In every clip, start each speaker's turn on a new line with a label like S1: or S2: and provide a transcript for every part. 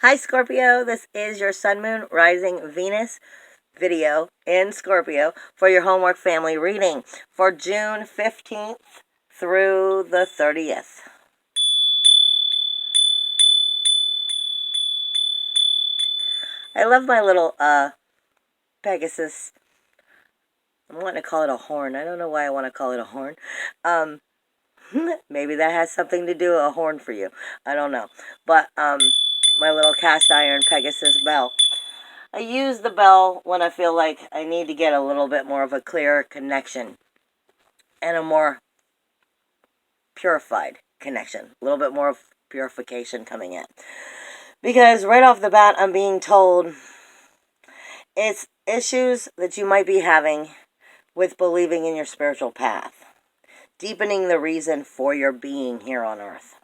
S1: Hi Scorpio, this is your Sun, Moon, Rising, Venus video in Scorpio for your homework family reading for June 15th through the 30th. I love my little Pegasus. I'm wanting to call it a horn. I don't know why I want to call it a horn. Maybe that has something to do with a horn for you. I don't know. But my little cast iron Pegasus bell. I use the bell when I feel like I need to get a little bit more of a clearer connection and a more purified connection. A little bit more of purification coming in. Because right off the bat, I'm being told it's issues that you might be having with believing in your spiritual path. Deepening the reason for your being here on Earth.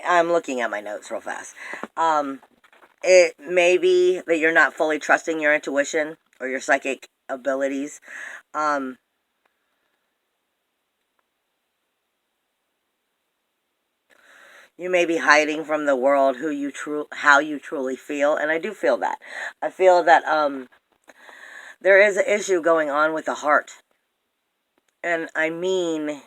S1: I'm looking at my notes real fast. It may be that you're not fully trusting your intuition or your psychic abilities. You may be hiding from the world how you truly feel, and I do feel that. I feel that there is an issue going on with the heart, and I mean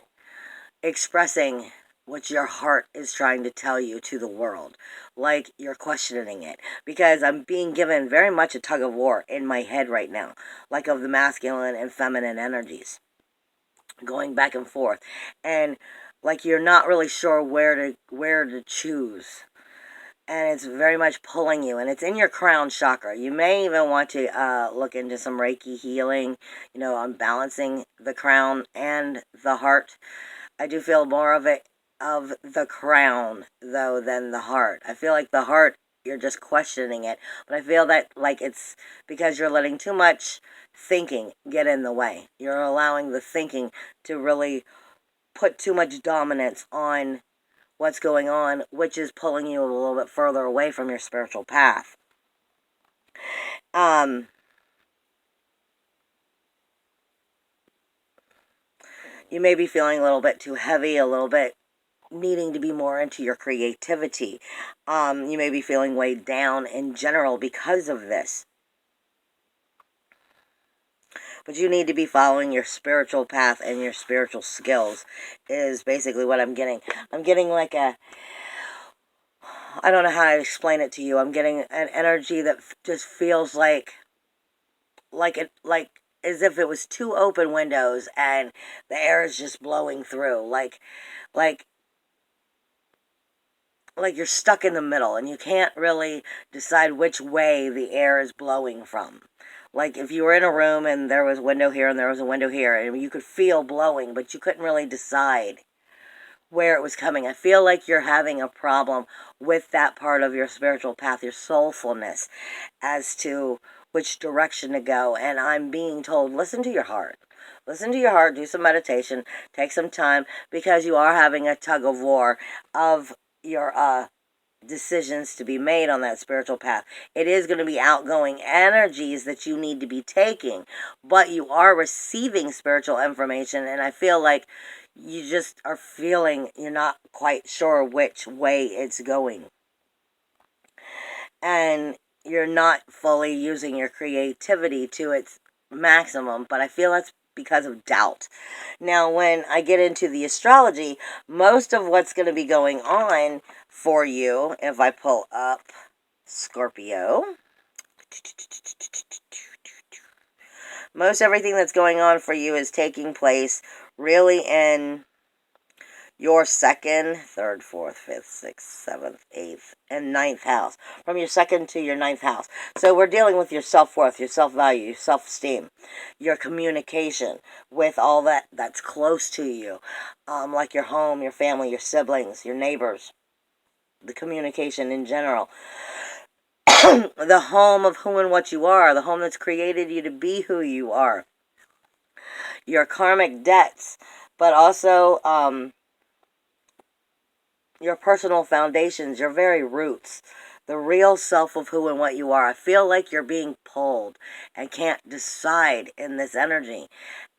S1: expressing what your heart is trying to tell you to the world, like you're questioning it, because I'm being given very much a tug of war in my head right now, like of the masculine and feminine energies going back and forth, and like you're not really sure where to choose, and it's very much pulling you, and it's in your crown chakra. You may even want to look into some Reiki healing, on balancing the crown and the heart. I do feel more of the crown, though, than the heart. I feel like the heart, you're just questioning it, but I feel that like it's because you're letting too much thinking get in the way. You're allowing the thinking to really put too much dominance on what's going on, which is pulling you a little bit further away from your spiritual path. You may be feeling a little bit too heavy, a little bit needing to be more into your creativity. You may be feeling weighed down in general because of this. But you need to be following your spiritual path and your spiritual skills is basically what I'm getting. I'm getting like I don't know how to explain it to you. I'm getting an energy that just feels like as if it was two open windows and the air is just blowing through. Like you're stuck in the middle and you can't really decide which way the air is blowing from. Like if you were in a room and there was a window here and there was a window here and you could feel blowing, but you couldn't really decide where it was coming. I feel like you're having a problem with that part of your spiritual path, your soulfulness, as to which direction to go. And I'm being told, listen to your heart. Listen to your heart, do some meditation, take some time, because you are having a tug of war of your decisions to be made on that spiritual path. It is going to be outgoing energies that you need to be taking, but you are receiving spiritual information, and I feel like you just are feeling you're not quite sure which way it's going. And you're not fully using your creativity to its maximum, but I feel that's because of doubt. Now, when I get into the astrology, most of what's going to be going on for you, if I pull up Scorpio, most everything that's going on for you is taking place really in your second, third, fourth, fifth, sixth, seventh, eighth, and ninth house. From your second to your ninth house. So we're dealing with your self-worth, your self-value, your self-esteem, your communication with all that's close to you. Like your home, your family, your siblings, your neighbors. The communication in general. The home of who and what you are. The home that's created you to be who you are. Your karmic debts. But also, your personal foundations, your very roots, the real self of who and what you are. I feel like you're being pulled and can't decide in this energy.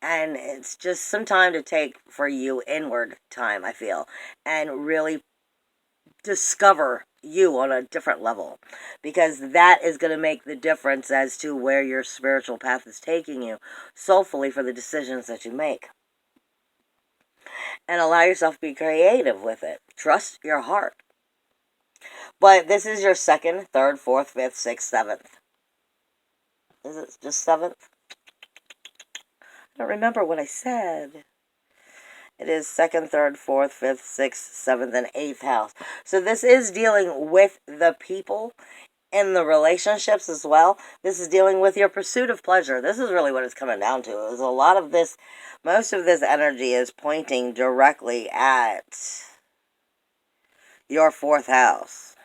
S1: And it's just some time to take for you inward time, I feel, and really discover you on a different level, because that is going to make the difference as to where your spiritual path is taking you soulfully for the decisions that you make. And allow yourself to be creative with it. Trust your heart. But this is your second, third, fourth, fifth, sixth, seventh. Is it just seventh? I don't remember what I said. It is second, third, fourth, fifth, sixth, seventh, and eighth house. So this is dealing with the people in the relationships as well. This is dealing with your pursuit of pleasure. This is really what it's coming down to. Is a lot of this, most of this energy is pointing directly at your fourth house.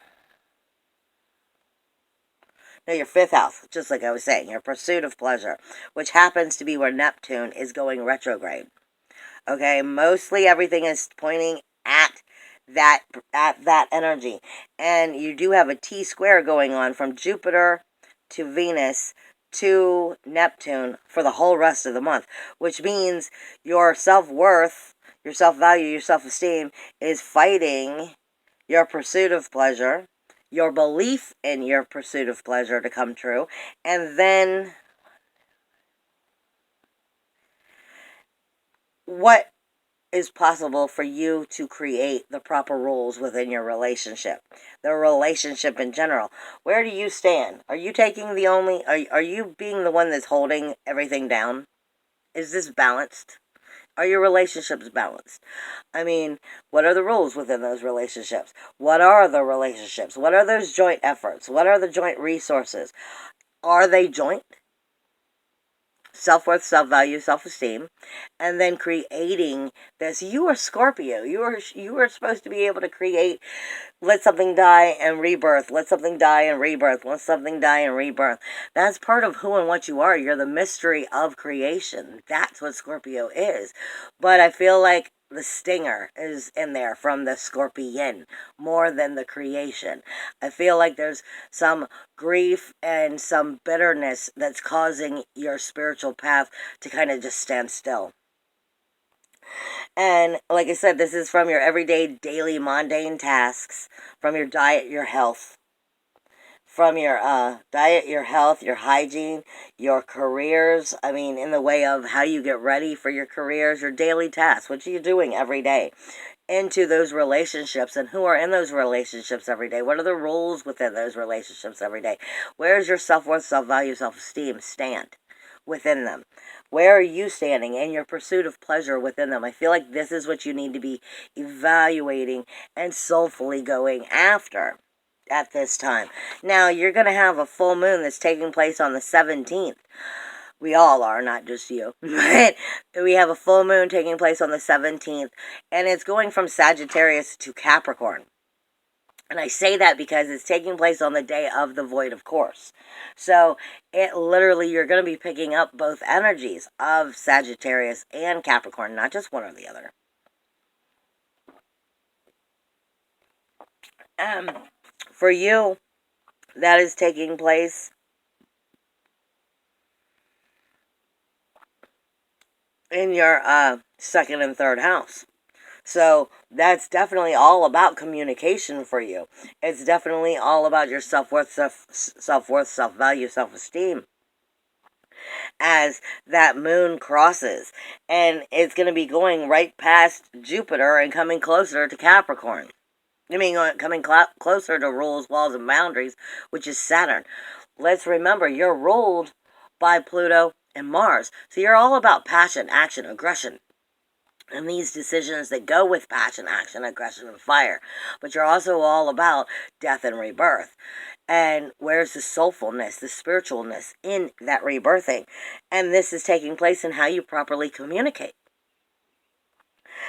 S1: No, your fifth house, just like I was saying, your pursuit of pleasure, which happens to be where Neptune is going retrograde. Okay, mostly everything is pointing at that energy. And you do have a T-square going on from Jupiter to Venus to Neptune for the whole rest of the month, which means your self-worth, your self-value, your self-esteem is fighting your pursuit of pleasure, your belief in your pursuit of pleasure to come true, and then what is possible for you to create the proper rules within your relationship, the relationship in general. Where do you stand? Are you taking the only, are you being the one that's holding everything down? Is this balanced? Are your relationships balanced? I mean, what are the rules within those relationships? What are the relationships? What are those joint efforts? What are the joint resources? Are they joint? Self-worth, self-value, self-esteem, and then creating this. You are Scorpio. You are supposed to be able to create, let something die and rebirth, let something die and rebirth, let something die and rebirth. That's part of who and what you are. You're the mystery of creation. That's what Scorpio is. But I feel like the stinger is in there from the scorpion more than the creation. I feel like there's some grief and some bitterness that's causing your spiritual path to kind of just stand still. And like I said, this is from your everyday, daily, mundane tasks, from your diet, your health, from your diet, your health, your hygiene, your careers. I mean, in the way of how you get ready for your careers, your daily tasks, what are you doing every day, into those relationships, and who are in those relationships every day. What are the rules within those relationships every day? Where is your self-worth, self-value, self-esteem stand within them? Where are you standing in your pursuit of pleasure within them? I feel like this is what you need to be evaluating and soulfully going after at this time. Now, you're going to have a full moon that's taking place on the 17th. We all are, not just you. But we have a full moon taking place on the 17th, and it's going from Sagittarius to Capricorn. And I say that because it's taking place on the day of the void, of course. So it literally, you're going to be picking up both energies of Sagittarius and Capricorn, not just one or the other. For you, that is taking place in your second and third house. So that's definitely all about communication for you. It's definitely all about your self-worth, self-value, self-esteem. As that moon crosses, and it's going to be going right past Jupiter and coming closer to Capricorn. I mean, coming closer to rules, walls, and boundaries, which is Saturn. Let's remember, you're ruled by Pluto and Mars. So you're all about passion, action, aggression, and these decisions that go with passion, action, aggression, and fire. But you're also all about death and rebirth. And where's the soulfulness, the spiritualness in that rebirthing? And this is taking place in how you properly communicate.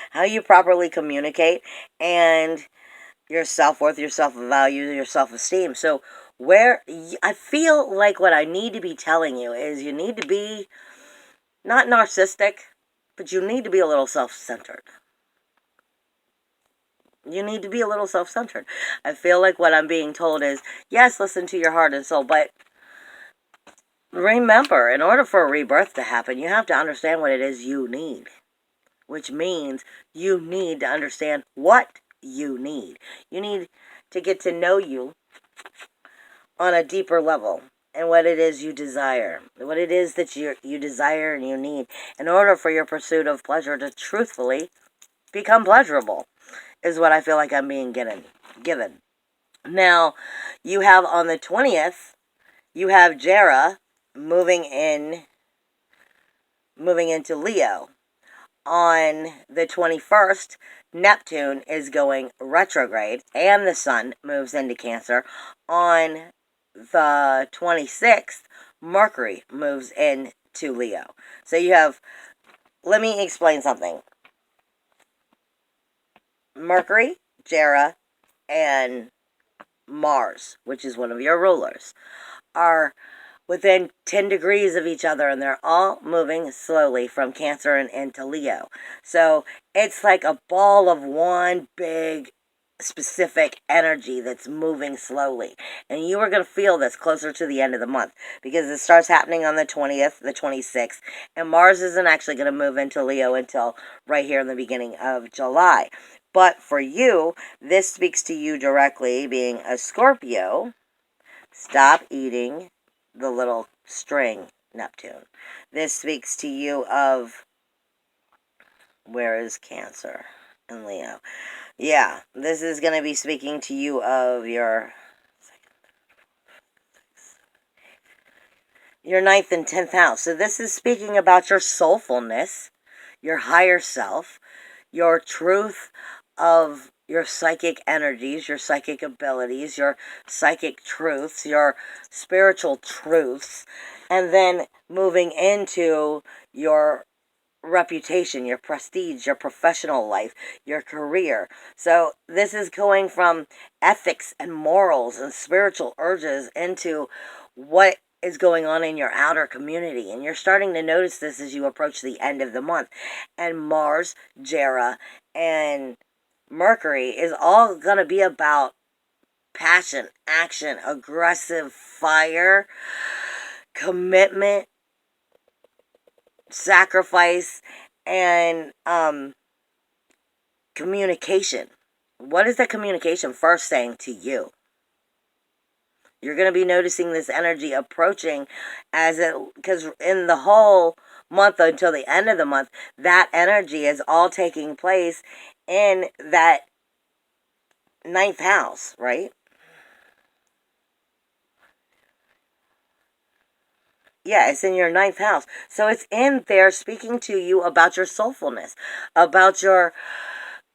S1: How you properly communicate, and your self-worth, your self-value, your self-esteem. So where I feel like what I need to be telling you is you need to be not narcissistic, but you need to be a little self-centered. You need to be a little self-centered. I feel like what I'm being told is, yes, listen to your heart and soul, but remember, in order for a rebirth to happen, you have to understand what it is you need. Which means you need to understand what you need. You need to get to know you on a deeper level and what it is you desire, what it is that you desire and you need in order for your pursuit of pleasure to truthfully become pleasurable, is what I feel like I'm being given. Now, you have on the 20th, you have Jera moving into Leo. On the 21st, Neptune is going retrograde and the sun moves into Cancer. On the 26th, Mercury moves into Leo. So you have, let me explain something. Mercury, Jera, and Mars, which is one of your rulers, are within 10 degrees of each other, and they're all moving slowly from Cancer and into Leo. So it's like a ball of one big specific energy that's moving slowly. And you are going to feel this closer to the end of the month, because it starts happening on the 20th, the 26th, and Mars isn't actually going to move into Leo until right here in the beginning of July. But for you, this speaks to you directly, being a Scorpio. Stop eating the little string, Neptune. This speaks to you of, where is Cancer and Leo? Yeah, this is going to be speaking to you of your ninth and 10th house. So this is speaking about your soulfulness, your higher self, your truth of your psychic energies, your psychic abilities, your psychic truths, your spiritual truths, and then moving into your reputation, your prestige, your professional life, your career. So this is going from ethics and morals and spiritual urges into what is going on in your outer community. And you're starting to notice this as you approach the end of the month. And Mars, Jera, and Mercury is all going to be about passion, action, aggressive fire, commitment, sacrifice, and communication. What is that communication first saying to you? You're going to be noticing this energy approaching because in the whole month until the end of the month, that energy is all taking place in that 9th house, right? Yeah, it's in your 9th house. So it's in there speaking to you about your soulfulness, about your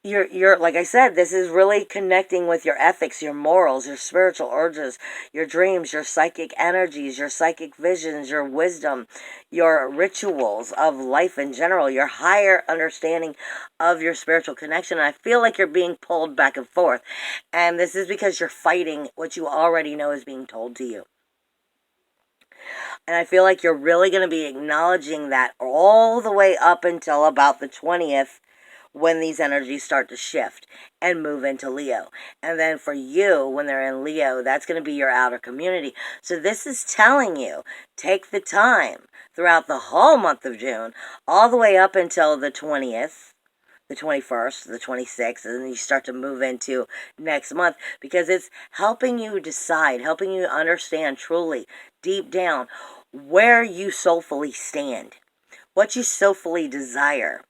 S1: like I said, this is really connecting with your ethics, your morals, your spiritual urges, your dreams, your psychic energies, your psychic visions, your wisdom, your rituals of life in general, your higher understanding of your spiritual connection. And I feel like you're being pulled back and forth. And this is because you're fighting what you already know is being told to you. And I feel like you're really going to be acknowledging that all the way up until about the 20th, when these energies start to shift and move into Leo. And then for you, when they're in Leo, that's going to be your outer community. So this is telling you, take the time throughout the whole month of June, all the way up until the 20th, the 21st, the 26th, and then you start to move into next month, because it's helping you decide, helping you understand truly, deep down, where you soulfully stand, what you soulfully desire,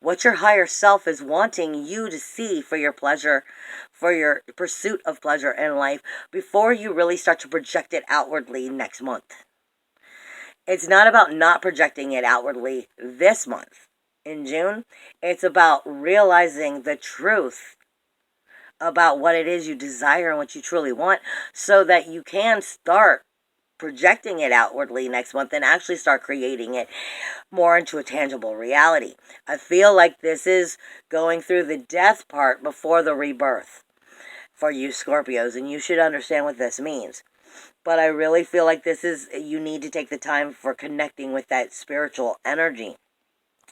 S1: what your higher self is wanting you to see for your pleasure, for your pursuit of pleasure in life, before you really start to project it outwardly next month. It's not about not projecting it outwardly this month. In June, it's about realizing the truth about what it is you desire and what you truly want, so that you can start projecting it outwardly next month and actually start creating it more into a tangible reality. I feel like this is going through the death part before the rebirth for you Scorpios, and you should understand what this means. But I really feel like you need to take the time for connecting with that spiritual energy.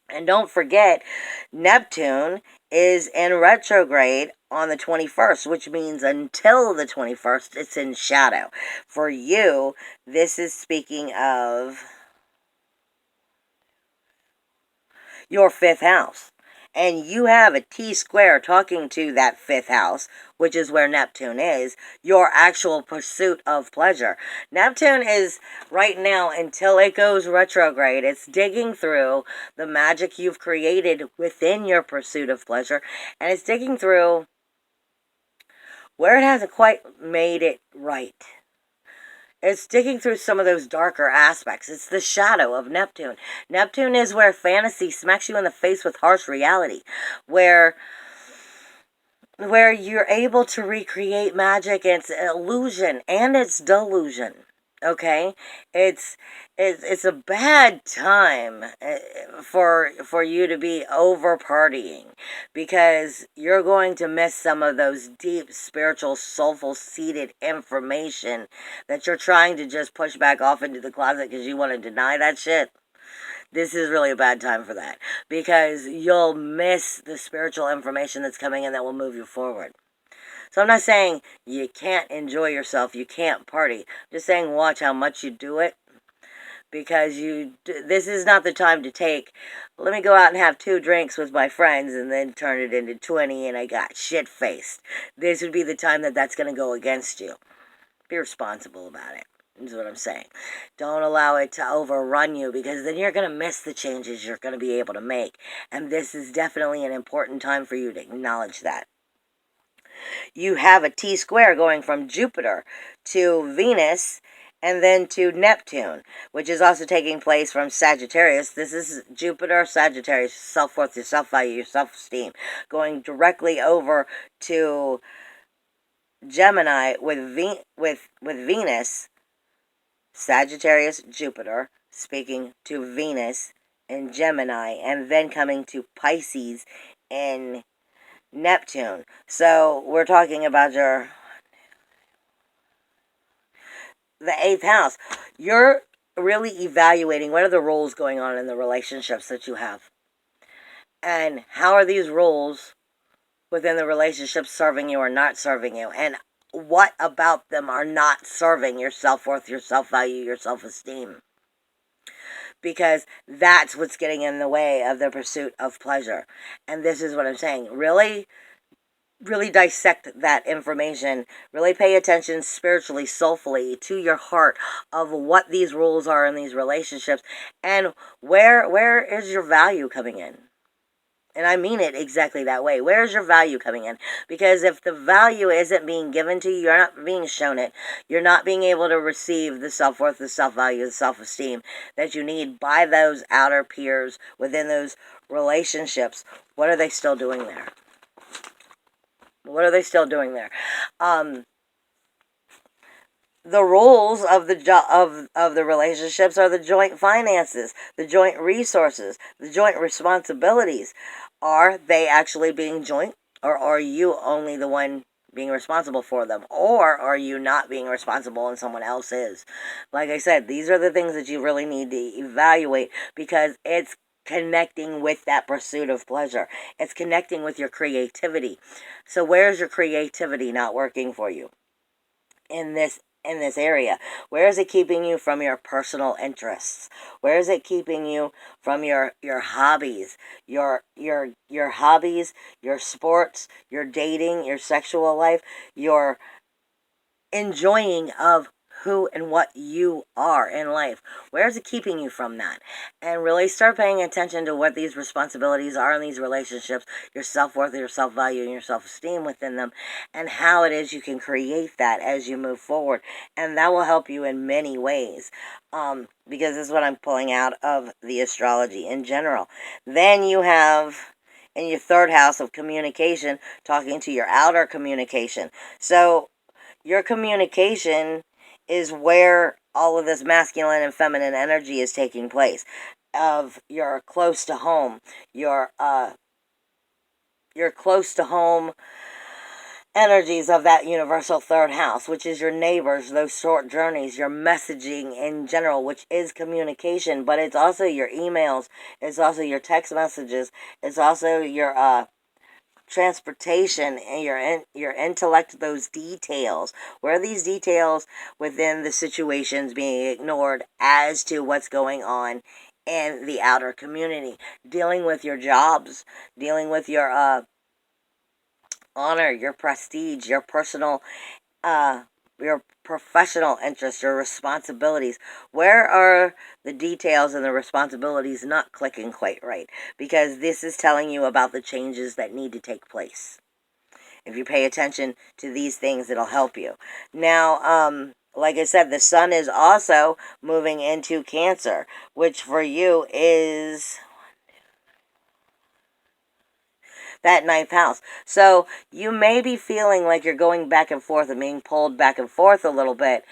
S1: And don't forget, Neptune is in retrograde on the 21st, which means until the 21st, it's in shadow. For you, this is speaking of your 5th house. and you have a T-square talking to that 5th house, which is where Neptune is, your actual pursuit of pleasure. Neptune is, right now, until it goes retrograde, it's digging through the magic you've created within your pursuit of pleasure, and it's digging through where it hasn't quite made it right. It's digging through some of those darker aspects. It's the shadow of Neptune. Neptune is where fantasy smacks you in the face with harsh reality, where you're able to recreate magic. It's illusion and it's delusion. Okay, it's a bad time for you to be over partying, because you're going to miss some of those deep spiritual soulful seated information that you're trying to just push back off into the closet because you want to deny that shit. This is really a bad time for that, because you'll miss the spiritual information that's coming in that will move you forward. So I'm not saying you can't enjoy yourself, you can't party. I'm just saying watch how much you do it, because this is not the time to take, let me go out and have 2 drinks with my friends and then turn it into 20 and I got shit-faced. This would be the time that's going to go against you. Be responsible about it, is what I'm saying. Don't allow it to overrun you, because then you're going to miss the changes you're going to be able to make. And this is definitely an important time for you to acknowledge that. You have a T-square going from Jupiter to Venus and then to Neptune, which is also taking place from Sagittarius. This is Jupiter, Sagittarius, self-worth, your self-value, your self-esteem, going directly over to Gemini with Venus, Sagittarius, Jupiter, speaking to Venus in Gemini, and then coming to Pisces in Neptune. So we're talking about the 8th house. You're really evaluating what are the roles going on in the relationships that you have, and how are these roles within the relationship serving you or not serving you, and what about them are not serving your self-worth, your self-value, your self-esteem, because that's what's getting in the way of the pursuit of pleasure. And this is what I'm saying. Really dissect that information. Really pay attention spiritually, soulfully, to your heart of what these rules are in these relationships, and where is your value coming in. And I mean it exactly that way. Where's your value coming in? Because if the value isn't being given to you, you're not being shown it, you're not being able to receive the self-worth, the self-value, the self-esteem that you need by those outer peers within those relationships, what are they still doing there? What are they still doing there? The roles of the relationships are the joint finances, the joint resources, the joint responsibilities. Are they actually being joint, or are you only the one being responsible for them? Or are you not being responsible and someone else is? Like I said, these are the things that you really need to evaluate, because it's connecting with that pursuit of pleasure. It's connecting with your creativity. So where's your creativity not working for you in this area? Where is it keeping you from your personal interests? Where is it keeping you from your hobbies, your hobbies, your sports, your dating, your sexual life, your enjoying of who and what you are in life? Where is it keeping you from that? And really start paying attention to what these responsibilities are in these relationships, your self-worth, your self-value, and your self-esteem within them, and how it is you can create that as you move forward. And that will help you in many ways, because this is what I'm pulling out of the astrology in general. Then you have in your 3rd house of communication, talking to your outer communication. So your communication is where all of this masculine and feminine energy is taking place. Of your close to home, your close to home energies of that universal 3rd house, which is your neighbors, those short journeys, your messaging in general, which is communication, but it's also your emails, it's also your text messages, it's also your transportation and your intellect, those details. Where are these details within the situations being ignored as to what's going on and the outer community, dealing with your jobs, dealing with your honor, your prestige, your personal, your professional interests, your responsibilities. Where are the details and the responsibilities not clicking quite right? Because this is telling you about the changes that need to take place. If you pay attention to these things, it'll help you. Now, like I said, the sun is also moving into Cancer, which for you is that ninth house. So you may be feeling like you're going back and forth and being pulled back and forth a little bit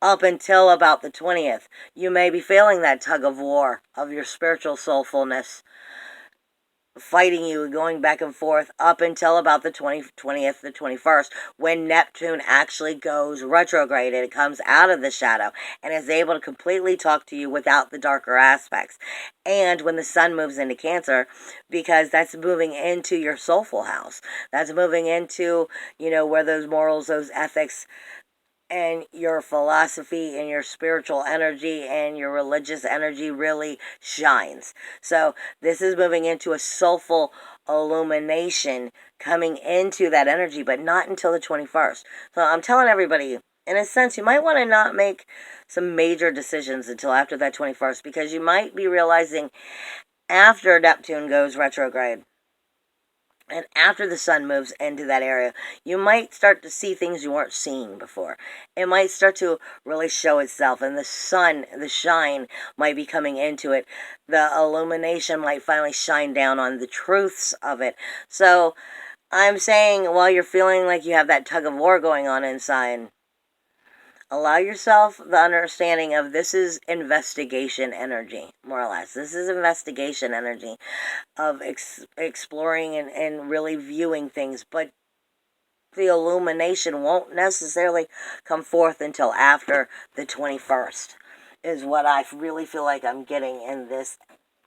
S1: up until about the 20th. You may be feeling that tug of war of your spiritual soulfulness fighting you and going back and forth up until about the 20th, the 21st, when Neptune actually goes retrograde and it comes out of the shadow and is able to completely talk to you without the darker aspects. And when the sun moves into Cancer, because that's moving into your soulful house, that's moving into, where those morals, those ethics, and your philosophy and your spiritual energy and your religious energy really shines. So this is moving into a soulful illumination coming into that energy, but not until the 21st. So I'm telling everybody, in a sense, you might want to not make some major decisions until after that 21st, because you might be realizing after Neptune goes retrograde, and after the sun moves into that area, you might start to see things you weren't seeing before. It might start to really show itself, and the sun, the shine, might be coming into it. The illumination might finally shine down on the truths of it. So I'm saying, while you're feeling like you have that tug of war going on inside, allow yourself the understanding of this is investigation energy, more or less. This is investigation energy of exploring and really viewing things, but the illumination won't necessarily come forth until after the 21st, is what I really feel like I'm getting in this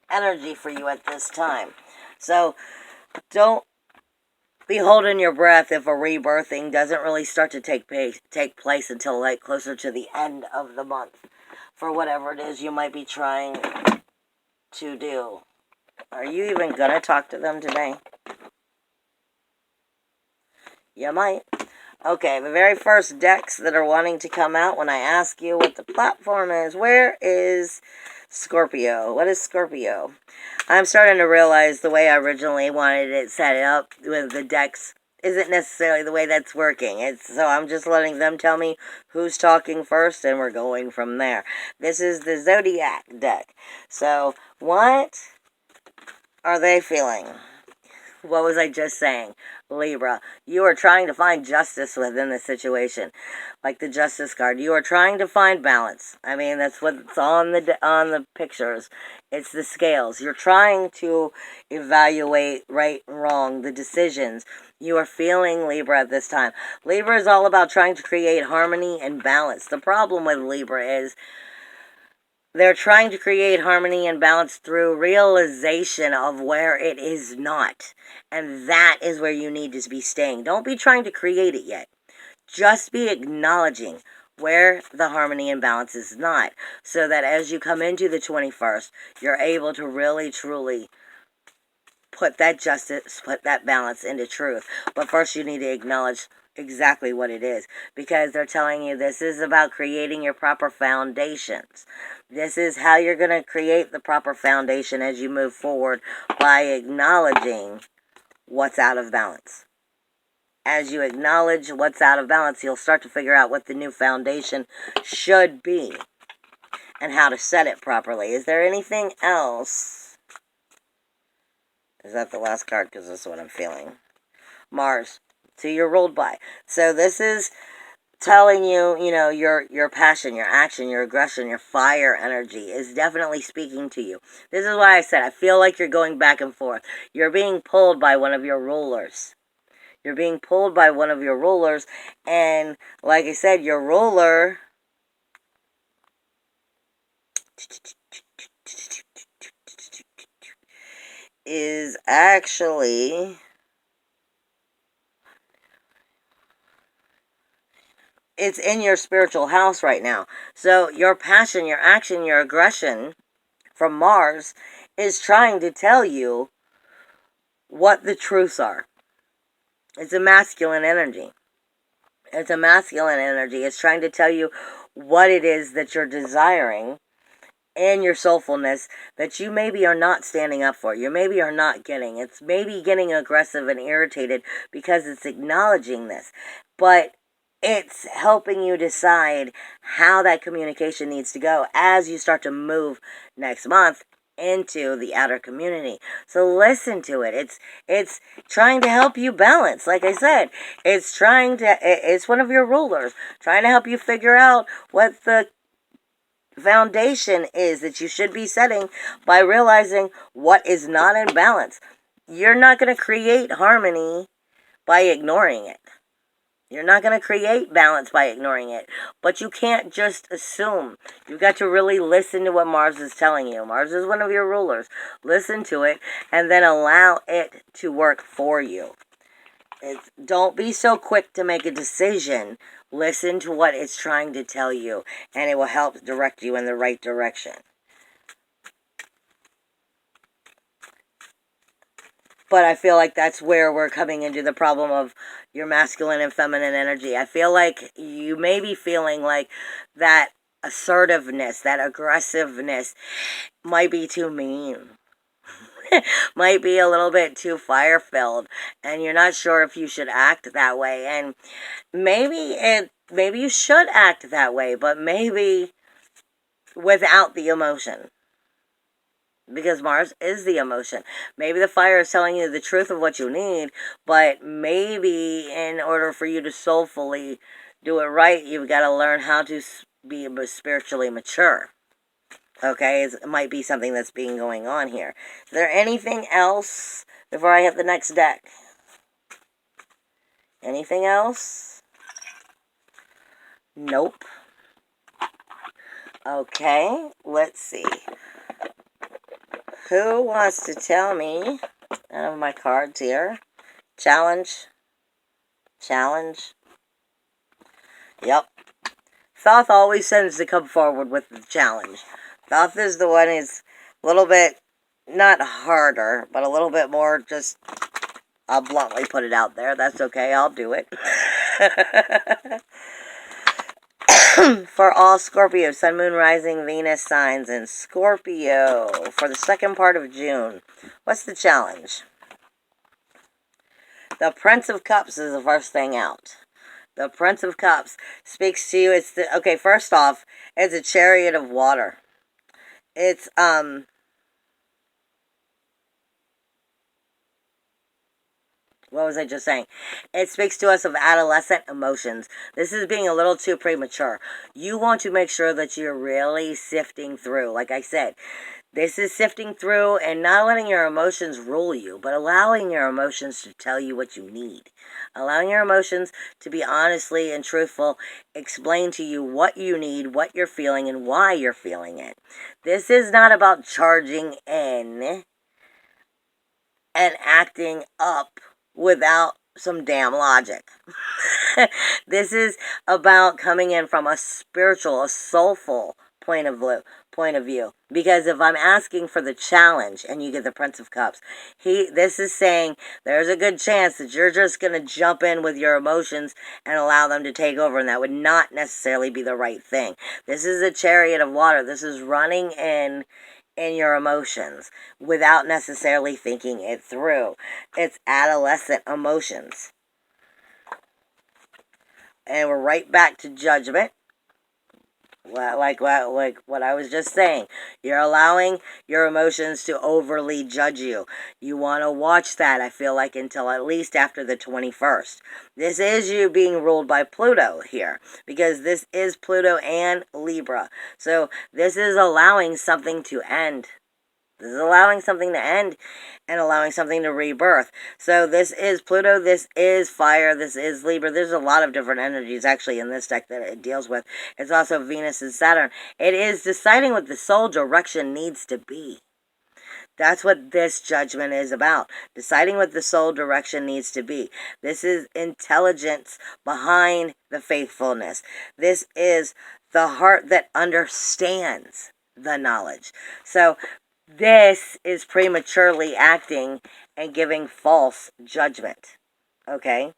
S1: energy for you at this time. So don't be holding your breath if a rebirthing doesn't really start to take place until like closer to the end of the month, for whatever it is you might be trying to do. Are you even gonna talk to them today? You might. Okay, the very first decks that are wanting to come out when I ask you what the platform is, where is Scorpio? What is Scorpio? I'm starting to realize the way I originally wanted it set up with the decks isn't necessarily the way that's working. So I'm just letting them tell me who's talking first, and we're going from there. This is the Zodiac deck. So what are they feeling? What was I just saying? Libra, you are trying to find justice within the situation, like the Justice card. You are trying to find balance. I mean, that's what's on the pictures. It's the scales. You're trying to evaluate right and wrong, the decisions. You are feeling Libra at this time. Libra is all about trying to create harmony and balance. The problem with Libra is they're trying to create harmony and balance through realization of where it is not. And that is where you need to be staying. Don't be trying to create it yet. Just be acknowledging where the harmony and balance is not. So that as you come into the 21st, you're able to really, truly put that justice, put that balance into truth. But first you need to acknowledge exactly what it is, because they're telling you this is about creating your proper foundations. This is how you're going to create the proper foundation as you move forward, by acknowledging what's out of balance. As you acknowledge what's out of balance, you'll start to figure out what the new foundation should be and how to set it properly. Is there anything else? Is that the last card? Because this is what I'm feeling. Mars. So you're ruled by. So this is telling you, your passion, your action, your aggression, your fire energy is definitely speaking to you. This is why I said I feel like you're going back and forth. You're being pulled by one of your rulers. You're being pulled by one of your rulers. And like I said, your ruler is actually... it's in your spiritual house right now. So your passion, your action, your aggression from Mars is trying to tell you what the truths are. It's a masculine energy. It's a masculine energy. It's trying to tell you what it is that you're desiring and your soulfulness that you maybe are not standing up for. You maybe are not getting. It's maybe getting aggressive and irritated because it's acknowledging this. But it's helping you decide how that communication needs to go as you start to move next month into the outer community. So listen to it. It's trying to help you balance. Like I said, it's one of your rulers trying to help you figure out what the foundation is that you should be setting by realizing what is not in balance. You're not going to create harmony by ignoring it. You're not going to create balance by ignoring it. But you can't just assume. You've got to really listen to what Mars is telling you. Mars is one of your rulers. Listen to it and then allow it to work for you. Don't be so quick to make a decision. Listen to what it's trying to tell you, and it will help direct you in the right direction. But I feel like that's where we're coming into the problem of your masculine and feminine energy. I feel like you may be feeling like that assertiveness, that aggressiveness might be too mean. Might be a little bit too fire-filled, and you're not sure if you should act that way. And maybe you should act that way, but maybe without the emotion. Because Mars is the emotion. Maybe the fire is telling you the truth of what you need, but maybe in order for you to soulfully do it right, you've got to learn how to be spiritually mature. Okay, it might be something that's being going on here. Is there anything else before I hit the next deck? Anything else? Nope. Okay, let's see. Who wants to tell me, I have my cards here, challenge, yep. Thoth always tends to come forward with the challenge. Thoth is the one who's a little bit, not harder, but a little bit more just, I'll bluntly put it out there. That's okay, I'll do it. For all Scorpio, Sun, Moon, Rising, Venus signs in Scorpio for the second part of June. What's the challenge? The Prince of Cups is the first thing out. The Prince of Cups speaks to you. Okay, first off, it's a chariot of water. It's, what was I just saying? It speaks to us of adolescent emotions. This is being a little too premature. You want to make sure that you're really sifting through. Like I said, this is sifting through and not letting your emotions rule you, but allowing your emotions to tell you what you need. Allowing your emotions to be honestly and truthful, explain to you what you need, what you're feeling, and why you're feeling it. This is not about charging in and acting up without some damn logic. This is about coming in from a spiritual, a soulful point of view. Because if I'm asking for the challenge and you get the Prince of Cups, this is saying there's a good chance that you're just going to jump in with your emotions and allow them to take over, and that would not necessarily be the right thing. This is a chariot of water. This is running in your emotions without necessarily thinking it through. It's adolescent emotions. And we're right back to judgment. Like what I was just saying. You're allowing your emotions to overly judge you. You want to watch that, I feel like, until at least after the 21st. This is you being ruled by Pluto here, because this is Pluto and Libra. So this is allowing something to end. This is allowing something to end and allowing something to rebirth. So this is Pluto, this is fire, this is Libra. There's a lot of different energies actually in this deck that it deals with. It's also Venus and Saturn. It is deciding what the soul direction needs to be. That's what this judgment is about. Deciding what the soul direction needs to be. This is intelligence behind the faithfulness. This is the heart that understands. the knowledge. So this is prematurely acting and giving false judgment. Okay?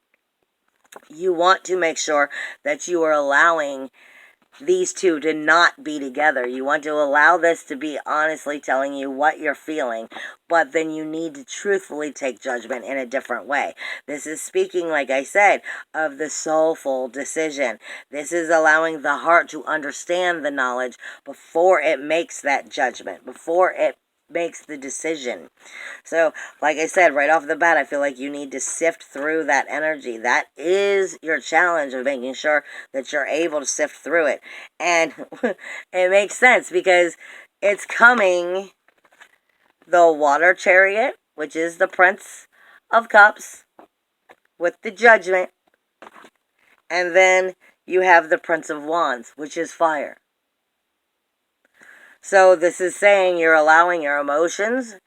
S1: You want to make sure that you are allowing these two to not be together. You want to allow this to be honestly telling you what you're feeling, but then you need to truthfully take judgment in a different way. This is speaking, like I said, of the soulful decision. This is allowing the heart to understand the knowledge before it makes that judgment, before it makes the decision. So, like I said, right off the bat, I feel like you need to sift through that energy. That is your challenge of making sure that you're able to sift through it. And it makes sense because it's coming the water chariot, which is the Prince of Cups, with the judgment. And then you have the Prince of Wands, which is fire. So this is saying you're allowing your emotions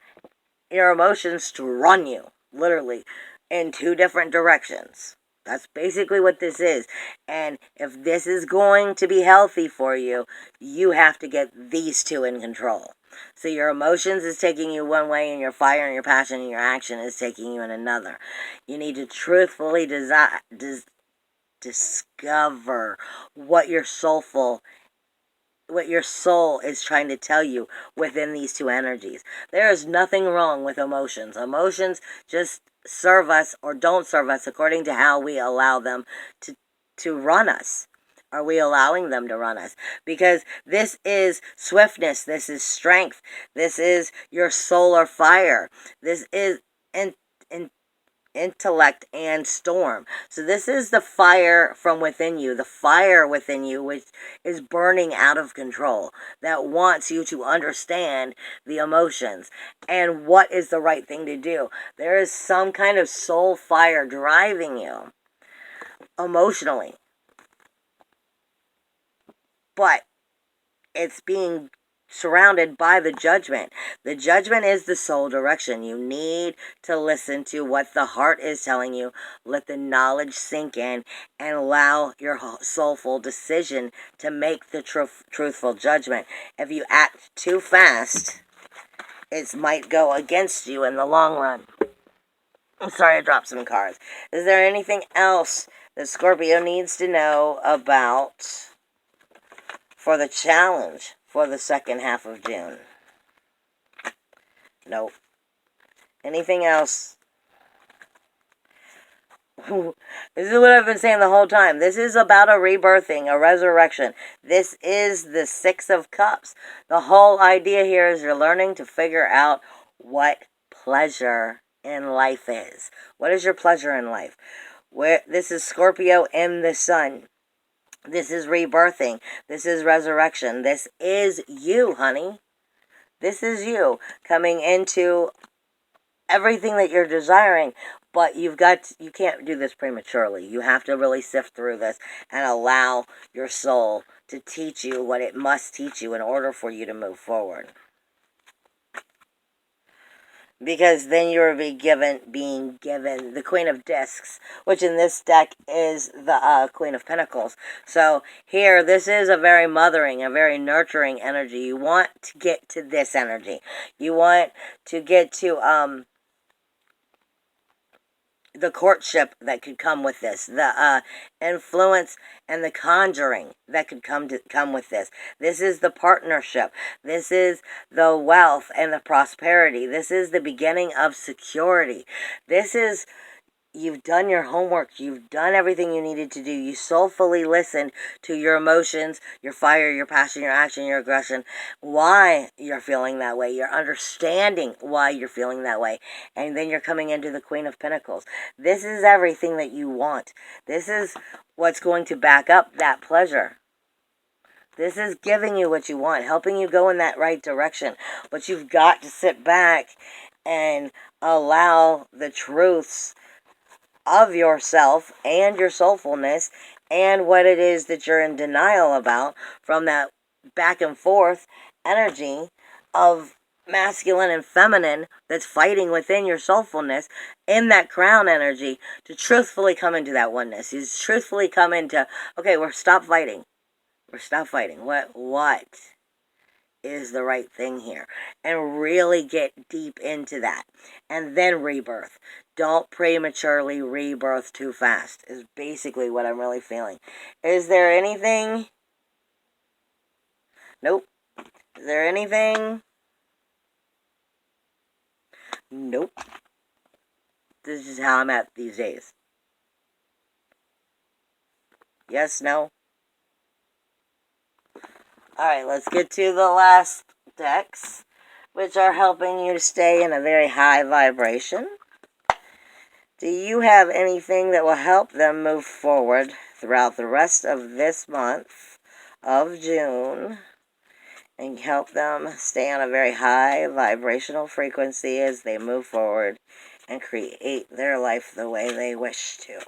S1: to run you, literally, in two different directions. That's basically what this is. And if this is going to be healthy for you, you have to get these two in control. So your emotions is taking you one way, and your fire and your passion and your action is taking you in another. You need to truthfully discover what your soul is trying to tell you within these two energies. There is nothing wrong with emotions. Emotions just serve us or don't serve us according to how we allow them to run us. Are we allowing them to run us? Because this is swiftness. This is strength. This is your solar fire. This is intellect and storm. So this is the fire from within you, the fire within you which is burning out of control, that wants you to understand the emotions and what is the right thing to do. There is some kind of soul fire driving you emotionally, but it's being surrounded by the judgment. The judgment is the soul direction. You need to listen to what the heart is telling you. Let the knowledge sink in and allow your soulful decision to make the truthful judgment. If you act too fast, it might go against you in the long run. I'm sorry I dropped some cards. Is there anything else that Scorpio needs to know about for the challenge for the second half of June? Nope. Anything else? This is what I've been saying the whole time. This is about a rebirthing, a resurrection. This is the Six of Cups. The whole idea here is you're learning to figure out what pleasure in life is. What is your pleasure in life? This is Scorpio and the sun. This is rebirthing. This is resurrection. This is you, honey. This is you coming into everything that you're desiring, but you can't do this prematurely. You have to really sift through this and allow your soul to teach you what it must teach you in order for you to move forward. Because then you're being given the Queen of Discs, which in this deck is the Queen of Pentacles. So here, this is a very mothering, a very nurturing energy. You want to get to this energy. You want to get to the courtship that could come with this, the influence and the conjuring that could come with this. This is the partnership. This is the wealth and the prosperity. This is the beginning of security. This is, you've done your homework. You've done everything you needed to do. You soulfully listened to your emotions, your fire, your passion, your action, your aggression, why you're feeling that way. You're understanding why you're feeling that way. And then you're coming into the Queen of Pentacles. This is everything that you want. This is what's going to back up that pleasure. This is giving you what you want, helping you go in that right direction. But you've got to sit back and allow the truths of yourself and your soulfulness and what it is that you're in denial about from that back and forth energy of masculine and feminine that's fighting within your soulfulness in that crown energy to truthfully come into that oneness. You truthfully come into, okay, stop fighting. What is the right thing here. And really get deep into that. And then rebirth. Don't prematurely rebirth too fast, is basically what I'm really feeling. Is there anything? Nope. Is there anything? Nope. This is how I'm at these days. Yes, no? Alright, let's get to the last decks, which are helping you to stay in a very high vibration. Do you have anything that will help them move forward throughout the rest of this month of June and help them stay on a very high vibrational frequency as they move forward and create their life the way they wish to?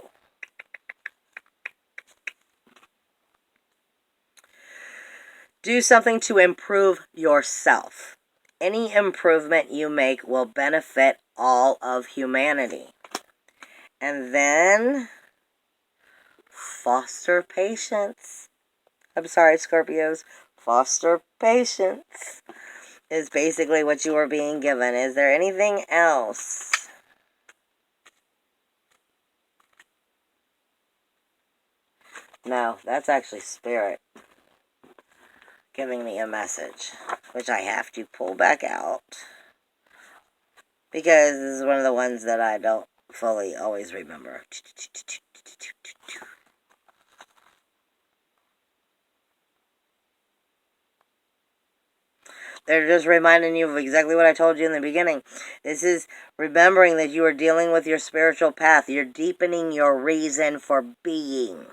S1: Do something to improve yourself. Any improvement you make will benefit all of humanity. And then foster patience. I'm sorry, Scorpios. Foster patience is basically what you are being given. Is there anything else? No, that's actually Spirit giving me a message, which I have to pull back out because this is one of the ones that I don't fully always remember. They're just reminding you of exactly what I told you in the beginning. This is remembering that you are dealing with your spiritual path. You're deepening your reason for being,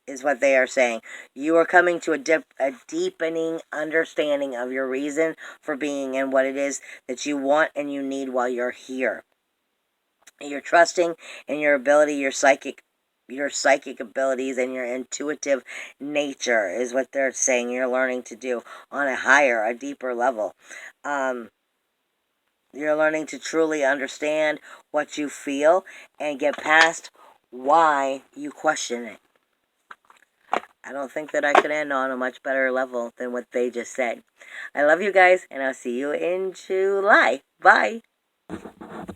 S1: is what they are saying. You are coming to a deepening understanding of your reason for being and what it is that you want and you need while you're here. You're trusting in your ability, your psychic abilities and your intuitive nature is what they're saying you're learning to do on a deeper level. You're learning to truly understand what you feel and get past why you question it. I don't think that I could end on a much better level than what they just said. I love you guys, and I'll see you in July. Bye.